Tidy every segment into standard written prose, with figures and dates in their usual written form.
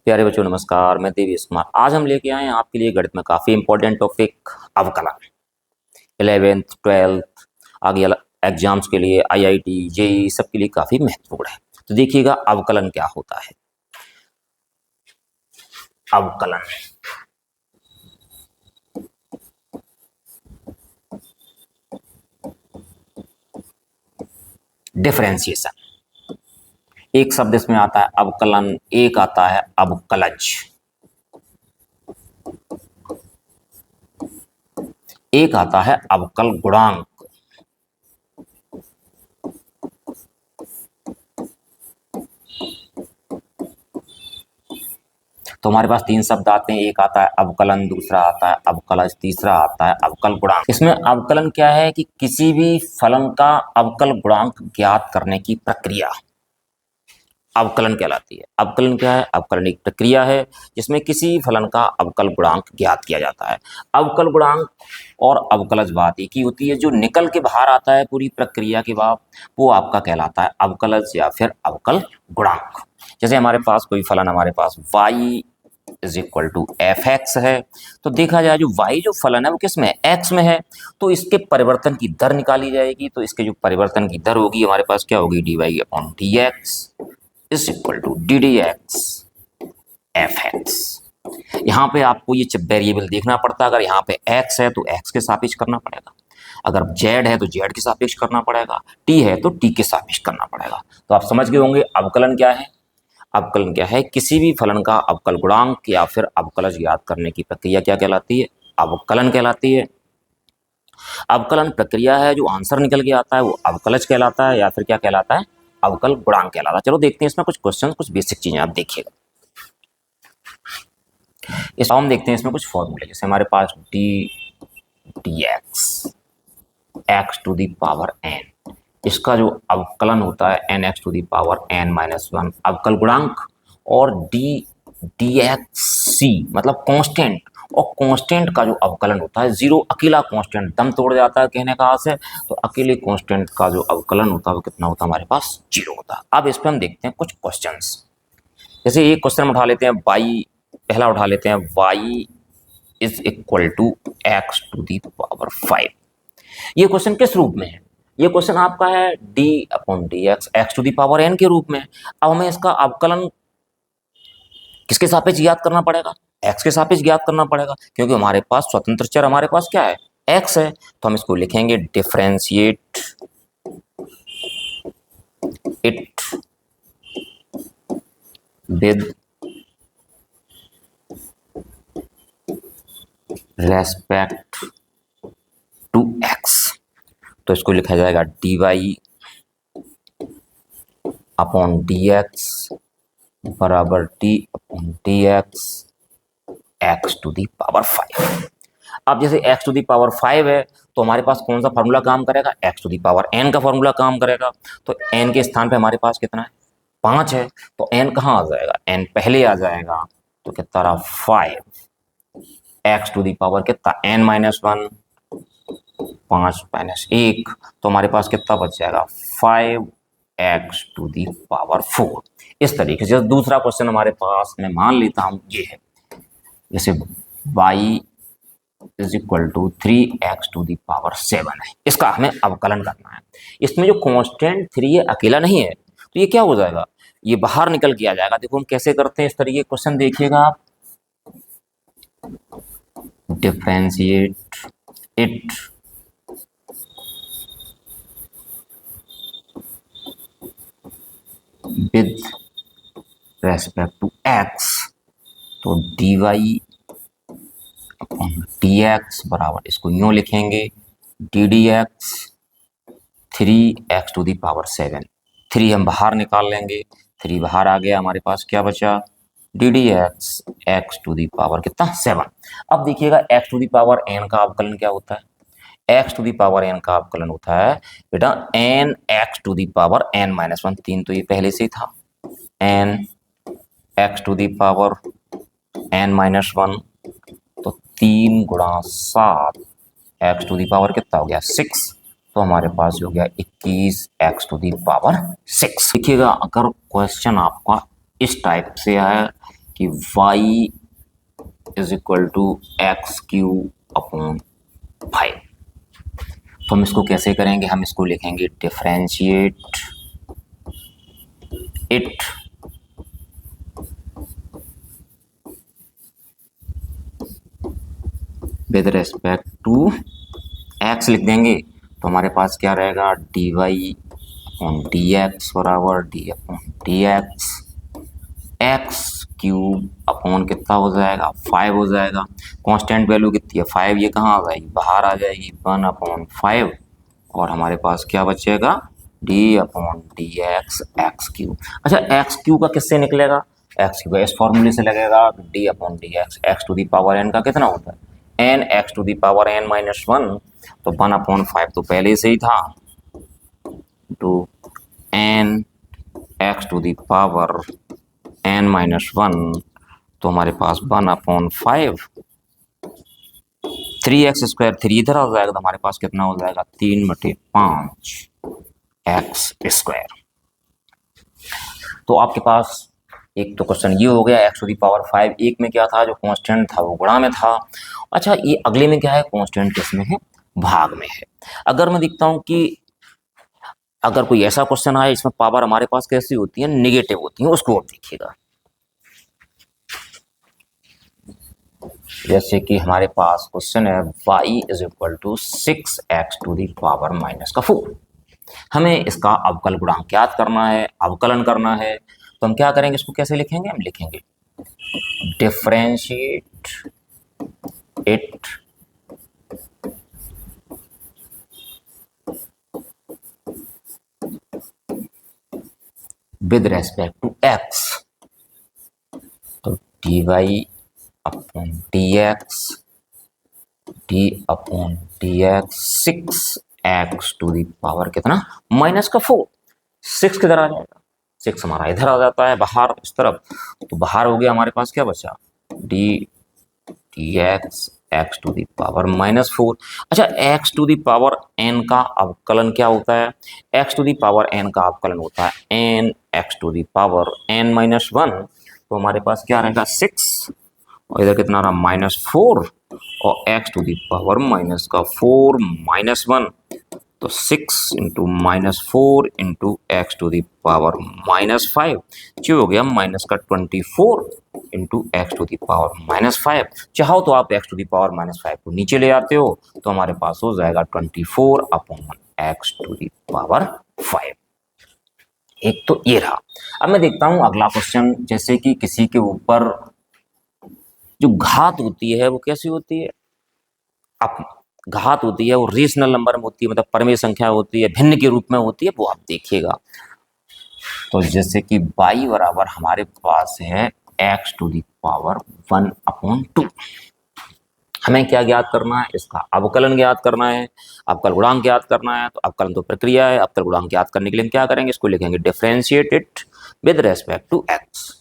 प्यारे बच्चों नमस्कार, मैं देवीश कुमार। आज हम लेके आए हैं आपके लिए गणित में काफ़ी इंपॉर्टेंट टॉपिक अवकलन। 11th 12th आगे एग्जाम्स के लिए आईआईटी जेईई सबके लिए काफ़ी महत्वपूर्ण है। तो देखिएगा अवकलन क्या होता है। अवकलन डिफरेंशिएशन, एक शब्द इसमें आता है अवकलन, एक आता है अवकलज, एक आता है अवकल गुणांक, तो हमारे पास तीन शब्द आते हैं। एक आता है अवकलन, दूसरा आता है अवकलज, तीसरा आता है अवकल गुणांक। इसमें अवकलन क्या है कि किसी भी फलन का अवकल गुणांक ज्ञात करने की प्रक्रिया अवकलन कहलाती है। अवकलन क्या है? अवकलन एक प्रक्रिया है जिसमें किसी फलन का अवकल गुणांक ज्ञात किया जाता है। अवकल गुणांक और अवकलज बात एक ही होती है। जो निकल के बाहर आता है पूरी प्रक्रिया के बाद वो आपका कहलाता है अवकलज या फिर अवकल गुणांक। जैसे हमारे पास कोई फलन, हमारे पास y = f(x) है, तो देखा जाए जो y जो फलन है वो किस में है? x में है, तो इसके परिवर्तन की दर निकाली जाएगी। तो इसके जो परिवर्तन की दर होगी हमारे पास क्या होगी? dy/dx = ddx f(x). यहाँ पे आपको ये वेरिएबल देखना पड़ता है। अगर यहाँ पे x है तो x के सापेक्ष करना पड़ेगा, अगर z है तो z के सापेक्ष करना पड़ेगा, t है तो t के सापेक्ष करना पड़ेगा। तो आप समझ गए होंगे अवकलन क्या है। अवकलन क्या है? किसी भी फलन का अवकल गुणांक या फिर अवकलज ज्ञात करने की प्रक्रिया क्या कहलाती है? अवकलन कहलाती है। अवकलन प्रक्रिया है, जो आंसर निकल के आता है वो अवकलज कहलाता है या फिर क्या कहलाता है? अवकल गुणांक कहलाता है। चलो देखते हैं इसमें कुछ क्वेश्चन, कुछ बेसिक चीजें आप देखिएगा। इस हम देखते हैं इसमें कुछ फॉर्मूले, जैसे हमारे पास dx x⁴n, इसका जो अवकलन होता है n(x⁴n-1) अवकल गुणांक, और dxc मतलब कांस्टेंट, और कांस्टेंट का जो अवकलन होता है जीरो, अकेला कांस्टेंट दम तोड़ जाता है कहने का अर्थ है। तो अकेले कांस्टेंट का जो अवकलन होता है वो कितना होता है? हमारे पास 0 होता है। अब इस पर हम देखते हैं कुछ क्वेश्चंस। जैसे एक क्वेश्चन उठा लेते हैं पहला उठा लेते हैं y = x⁵। ये क्वेश्चन किस रूप में है? ये क्वेश्चन आपका है d/dx x⁴n के रूप में। अब हमें इसका अवकलन किसके सापेक्ष ज्ञात करना पड़ेगा? x के सापेक्ष ज्ञात करना पड़ेगा, क्योंकि हमारे पास स्वतंत्र चर हमारे पास क्या है? x है। तो हम इसको लिखेंगे differentiate it with respect to x। तो इसको लिखा जाएगा dy/dx = d/dx x⁵। अब जैसे x⁵ है तो हमारे पास कौन सा फार्मूला काम करेगा? x⁴n का फार्मूला काम करेगा। तो n के स्थान पे हमारे पास कितना है? 5 है। तो n कहाँ आ जाएगा? n पहले आ जाएगा, तो कितना रहा? 5 x⁴ कितना? n-1 5 - 1, तो हमारे पास कितना बच जाएगा? 5x⁴। इस तरीके से दूसरा क्वेश्चन हमारे पास मैं मान लेता हूं ये है, जैसे y = 3x⁴ है, इसका हमें अवकलन करना है। इसमें जो कांस्टेंट 3 है अकेला नहीं है, तो ये क्या हो जाएगा? ये बाहर निकल के आ जाएगा। देखो हम कैसे करते हैं इस तरीके क्वेश्चन, देखिएगा आप। Differentiate it with respect to x, तो dy/dx बराबर, इसको यूं लिखेंगे ddx 3x⁴। 3 हम बाहर निकाल लेंगे, 3 बाहर आ गया, हमारे पास क्या बचा? ddx x⁴ कितना? 7। अब देखिएगा x⁴n का अवकलन क्या होता है? x⁴n का अवकलन होता है बेटा n x⁴n-1, 3 तो ये पहले से ही था, n x⁴n-1, तो 3 × 7 x⁴ कितना हो गया? 6। तो हमारे पास हो गया 21 x⁴ 6। देखिएगा अगर क्वेश्चन आपका इस टाइप से है कि y is equal to x cube upon 5। तो हम इसको कैसे करेंगे, हम इसको लिखेंगे differentiate it with respect to x लिख देंगे। तो हमारे पास क्या रहेगा, d y upon d x बराबर d upon d x x cube upon कितना हो जाएगा 5 हो जाएगा। कांस्टेंट वैल्यू कितनी है 5, ये कहाँ आ जाएगी, बाहर आ जाएगी 1 अपॉन 5 और हमारे पास क्या बचेगा d upon d x x cube. अच्छा एक्स क्यूब का किससे निकलेगा, एक्स क्यूब इस फॉर्मूले से लगेगा, d upon d x to the power n का कितना होता है n x to the power n minus 1, तो 1 अपॉन 5 तो पहले से ही था, two n x to the power n minus 1, तो हमारे पास 1 अपॉन 5 3x स्क्वायर 3 इधर आ जाएगा, तो हमारे पास कितना हो जाएगा 3/5 एक्स स्क्वायर। तो आपके पास एक तो क्वेश्चन ये हो गया एक्स टू दी पावर 5, एक में क्या था जो कांस्टेंट था वो गुणा में था। अच्छा ये अगले में क्या है, कांस्टेंट किसमें है, भाग में है। अगर मैं देखता हूं कि अगर कोई ऐसा क्वेश्चन आए इसमें पावर हमारे पास कैसी होती है, निगेटिव होती है, उसको आप देखिएगा। जैसे कि हमारे पास क्वेश्चन है y is equal to 6x to the power minus का 4। हमें इसका अवकल गुणांक ज्ञात करना है, अवकलन करना है। तो हम क्या करेंगे, इसको कैसे लिखेंगे, हम लिखेंगे differentiate it with respect to x। तो dy upon d upon d x 6x to the power कितना माइनस का 4। 6 किधर आ जाएगा, 6 हमारा इधर आ जाता है बाहर इस तरफ, तो बाहर हो गया हमारे पास क्या बचा d x x to the power minus 4। अच्छा x to the power n का अवकलन क्या होता है, x to the power n का अवकलन होता है n x to the power n minus 1। तो हमारे पास क्या रहेगा 6 और इधर कितना रहा -4 और x to the power minus का 4 माइनस 1, तो 6 into -4 into x to the power -5 जो हो गया माइनस का 24 into x to the power -5। चाहो तो आप एक्स टू दी पावर -5 को नीचे ले आते हो, तो हमारे पास हो जाएगा 24 upon x to the power 5। एक तो ये रहा। अब मैं देखता हूं अगला क्वेश्चन, जैसे कि किसी के ऊपर जो घात होती है वो कैसी होती है, अब घात होती है वो रेशनल नंबर में होती है, मतलब परमेय संख्या होती है, भिन्न के रूप में होती है, वो आप देखिएगा। तो जैसे कि y बराबर हमारे पास है x टू दी पावर 1/2। हमें क्या ज्ञात करना है, इसका अवकलन ज्ञात करना है, अवकल गुणांक ज्ञात करना है। तो अवकलन तो प्रक्रिया है, अवकल गुणांक ज्ञात करने के लिए क्या करेंगे, इसको लिखेंगे differentiate it with respect to x।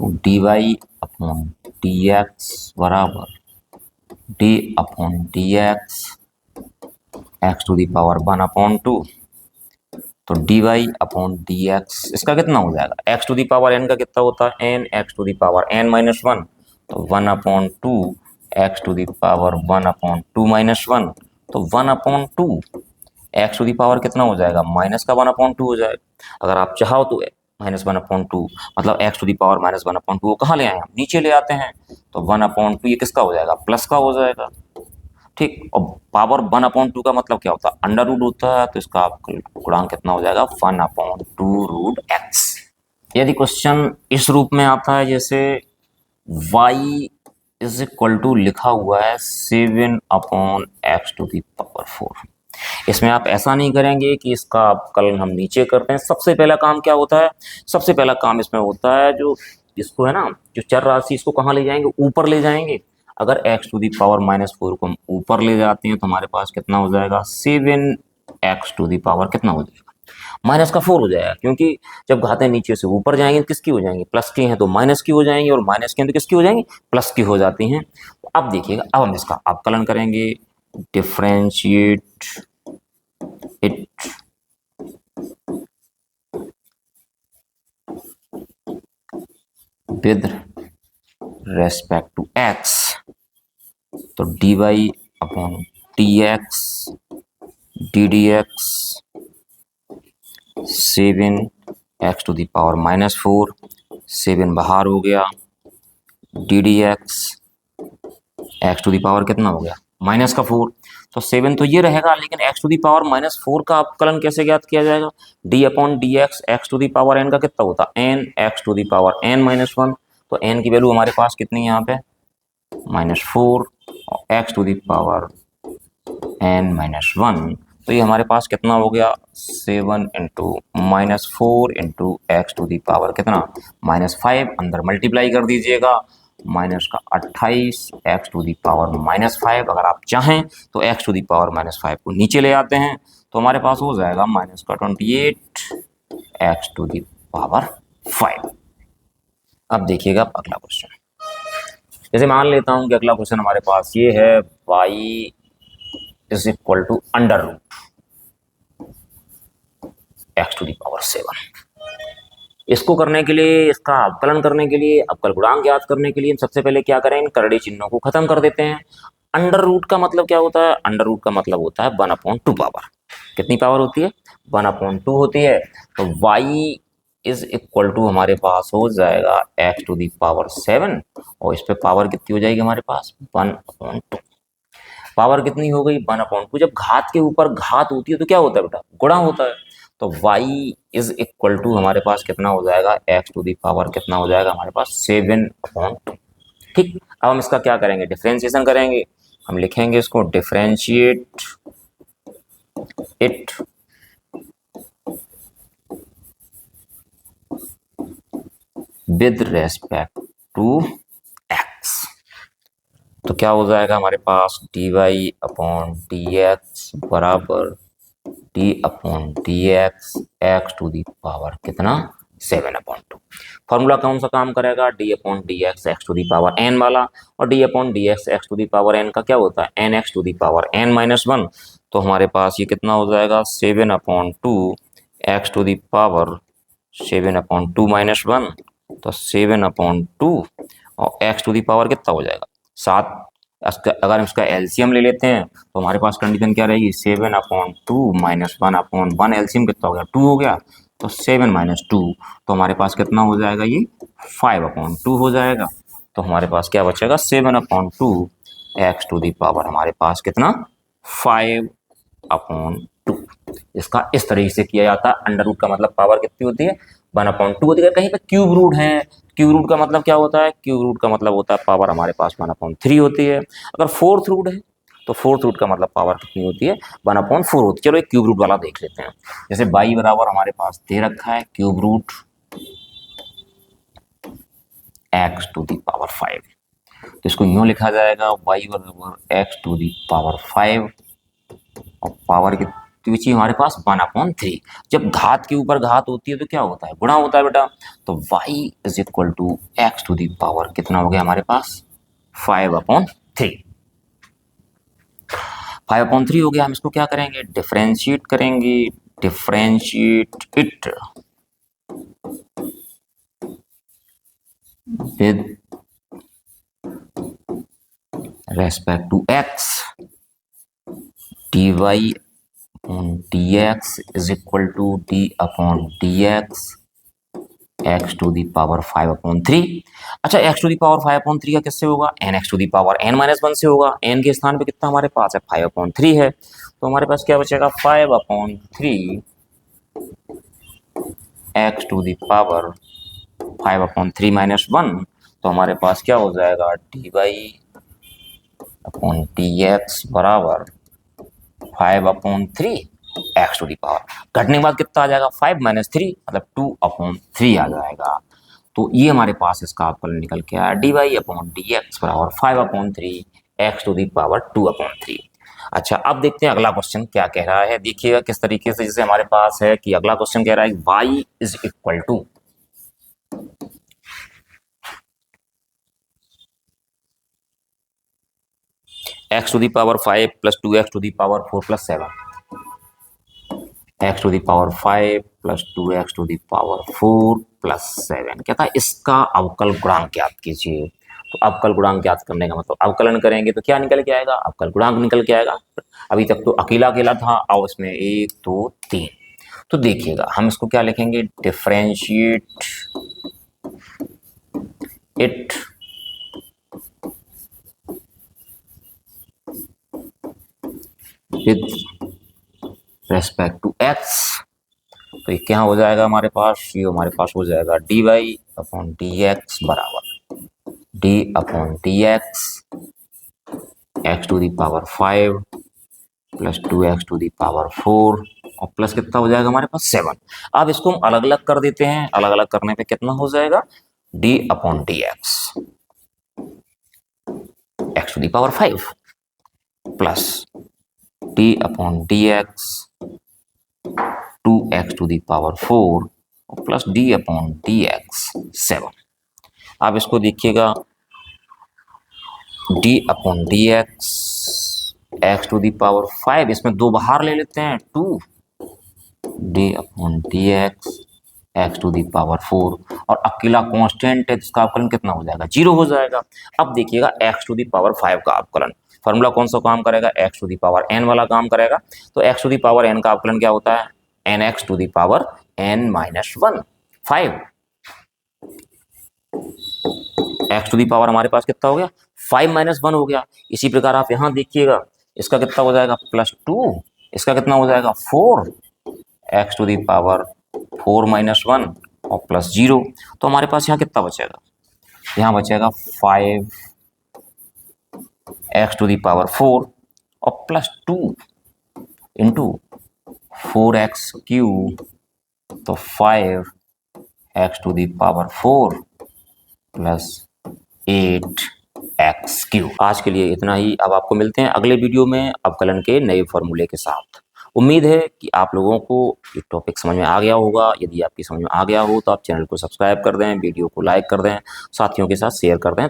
तो d y upon d x बराबर d upon d x to the power 1/2। तो d y upon d x इसका कितना हो जाएगा, x to the power n का कितना होता है n x to the power n minus 1, तो 1/2 x to the power 1/2 minus 1, तो 1/2 एक्स टू दी पावर कितना हो जाएगा माइनस का 1/2 हो जाएगा। अगर आप चाहो तो -1/2 मतलब एक्स टू दी पावर -1/2 को कहाँ ले आए, हम नीचे ले आते हैं, तो 1/2 ये किसका हो जाएगा प्लस का हो जाएगा, ठीक। और पावर 1/2 का मतलब क्या होता है अंडर रूट होता है, तो इसका गुणांक कितना हो जाएगा 1/2√x। यदि क्वेश्चन इस रूप में आता है, जैसे y इज इक्वल टू लिखा हुआ है 7/x टू दी पावर 4, इसमें आप ऐसा नहीं करेंगे कि इसका अवकलन हम नीचे करते हैं। सबसे पहला काम क्या होता है, सबसे पहला काम इसमें होता है जो इसको है ना, जो चर राशि इसको कहाँ ले जाएंगे, ऊपर ले जाएंगे। अगर x टू दी पावर -4 को हम ऊपर ले जाते हैं तो हमारे पास कितना हो जाएगा 7x टू दी पावर कितना हो जाएगा माइनस का 4 हो जाएगा, क्योंकि जब घातें नीचे से ऊपर जाएंगी तो किसकी हो जाएंगी, प्लस की हैं तो माइनस की हो जाएंगी, और माइनस की हैं तो किसकी हो जाएंगी, प्लस की हो जाती हैं। तो अब देखिएगा, अब हम इसका अवकलन करेंगे, differentiate it with respect to x, तो d y upon d x d d x 7 x⁻⁴, 7 बाहर हो गया, डी डी x⁻, कितना हो गया, माइनस का 4। तो 7 तो ये रहेगा, लेकिन x⁻⁻4 का अवकलन कैसे ज्ञात किया जाएगा, d upon d x x⁻n का कितना होता है, n x⁻n-1। तो n की वैल्यू हमारे पास कितनी है यहाँ पे, -4, और x⁻n-1, तो ये हमारे पास कितना हो गया, 7 इंटू -4 इंटू x⁻, कितना, -5, अंदर मल्टीप्लाई कर दीजिएगा, माइनस का 28 x⁻⁻5। अगर आप चाहें तो x⁻⁻5 को नीचे ले आते हैं, तो हमारे पास हो जाएगा -28 x⁻5। अब देखिएगा अगला क्वेश्चन, जैसे मान लेता हूं कि अगला क्वेश्चन हमारे पास ये है, y is equal to under root x⁻7। इसको करने के लिए, इसका अवकलन करने के लिए, अवकल गुणांक ज्ञात करने के लिए हम सबसे पहले क्या करें, इन करड़ी चिन्हों को खत्म कर देते हैं। अंडर रूट का मतलब क्या होता है, अंडर रूट का मतलब होता है 1/2 पावर। कितनी पावर होती है, 1/2 होती है। तो y इज इक्वल टू हमारे पास हो जाएगा x⁻7, और इस पे पावर कितनी हो जाएगी हमारे पास, 1/2। पावर कितनी हो गई, 1/2। जब घात के ऊपर घात होती है तो क्या होता है बेटा, गुणा होता है। तो y इज इक्वल टू हमारे पास कितना हो जाएगा, x⁻, कितना हो जाएगा हमारे पास, 7/2। ठीक, अब हम इसका क्या करेंगे, डिफरेंशिएशन करेंगे। हम लिखेंगे इसको, differentiate it with respect to x। तो क्या हो जाएगा हमारे पास, dy अपॉन dx बराबर d अपॉन dx x⁻, कितना, 7/2। फॉर्मूला कौन सा काम करेगा, d अपॉन dx x⁻n वाला, और d अपॉन dx x⁻n का क्या होता है, n x⁻n-1। तो हमारे पास ये कितना हो जाएगा, 7/2 x⁻, 7/2 - 1, तो 7/2, और x⁻ कितना हो जाएगा, 7। अगर हम इसका एलसीएम ले लेते हैं तो हमारे पास कंडीशन क्या रहेगी, 7/2 - 1/1, एलसीएम कितना हो गया, 2 हो गया। तो 7 - 2, तो हमारे पास कितना हो जाएगा, ये 5/2 हो जाएगा। तो हमारे पास क्या बचेगा, 7/2 x⁻, हमारे पास कितना, 5/2। इसका इस तरीके से किया जाता है। अंडर रूट का मतलब पावर कितनी होती है, 1/2 होती है। कहीं पे क्यूब रूट है, क्यूब रूट का मतलब क्या होता है, क्यूब रूट का मतलब होता है पावर हमारे पास 1/3 होती है। अगर फोर्थ रूट है तो फोर्थ रूट का मतलब पावर कितनी होती है, 1/4 होती है। चलो एक क्यूब रूट वाला देख लेते हैं। जैसे y बराबर हमारे पास दे रखा है क्यूब रूट x⁻5, तो इसको यूं लिखा जाएगा, y बराबर x⁻5, और पावर की पीछे हमारे पास 1/3। जब घात के ऊपर घात होती है तो क्या होता है, गुणा होता है बेटा। तो y is equal to x⁻, कितना हो गया हमारे पास, 5/3। 5/3 हो गया। हम इसको क्या करेंगे, डिफरेंशिएट करेंगे, differentiate it with respect to x, dy dx is equal to d upon dx x⁻, 5/3। अच्छा, x⁻, 5/3 का किससे होगा, n x⁻n-1 से होगा। n के स्थान पे कितना हमारे पास है, 5/3 है। तो हमारे पास क्या बचेगा, 5/3 x⁻, 5/3 - 1, तो हमारे पास क्या हो जाएगा, dy अपॉन dx बराबर 5/3 x⁻। घटने के बाद कितना आ जाएगा, 5 - 3 मतलब 2/3 आ जाएगा। तो ये हमारे पास इसका अवकलन निकल के आया, dy अपॉन dx बराबर 5/3 x⁻, 2/3। अच्छा, अब देखते हैं अगला क्वेश्चन क्या कह रहा है। देखिएगा किस तरीके से, जैसे हमारे पास है कि अगला क्वेश्चन कह रहा है y is equal to x to the power 5 plus 2x to the power 4 plus 7, x to the power 5 plus 2x to the power 4 plus 7। क्या था, इसका अवकल गुणांक ज्ञात कीजिए। तो अवकल गुणांक ज्ञात करने का मतलब अवकलन करेंगे तो क्या निकल के आएगा, अवकल गुणांक निकल के आएगा। अभी तक तो अकेला अकेला था, और इसमें 1 2 3। तो देखिएगा हम इसको क्या लिखेंगे, differentiate it with respect to x। तो ये क्या हो जाएगा हमारे पास, ये हमारे पास हो जाएगा dy अपॉन dx बराबर d upon dx x to the power 5 plus 2x to the power 4 और प्लस कितना हो जाएगा हमारे पास 7। अब इसको हम अलग अलग कर देते हैं, अलग अलग करने पे कितना हो जाएगा, d upon dx x to the power 5 plus d upon dx 2x to the power 4 और प्लस d अपॉन dx 7। अब इसको देखिएगा, d upon dx x to the power 5, इसमें 2 बाहर ले लेते हैं 2, d upon dx x to the power 4 और अकेला कांस्टेंट है जिसका अवकलन कितना हो जाएगा, 0 हो जाएगा। अब देखिएगा x टू दी पावर 5 का अवकलन, फॉर्मूला कौन सा काम करेगा, x to the power n वाला काम करेगा। तो x to the power n का अवकलन क्या होता है, nx to the power n minus 1 5। x to the power हमारे पास कितना हो गया, 5 माइनस 1 हो गया। इसी प्रकार आप यहाँ देखिएगा, इसका कितना हो जाएगा प्लस 2, इसका कितना हो जाएगा 4, x to the power 4 minus 1 और प्लस 0। तो हमारे पास यहाँ कितना बचेगा, यहाँ बचेगा 5 x टू दी पावर 4 और प्लस 2 इंटू 4x क्यूब, तो 5x to the power 4 plus 8x cube. आज के लिए इतना ही। अब आपको मिलते हैं अगले वीडियो में अवकलन के नए फॉर्मूले के साथ। उम्मीद है कि आप लोगों को ये टॉपिक समझ में आ गया होगा। यदि आपकी समझ में आ गया हो तो आप चैनल को सब्सक्राइब कर दें, वीडियो को लाइक कर दें, साथियों के साथ शेयर कर दें।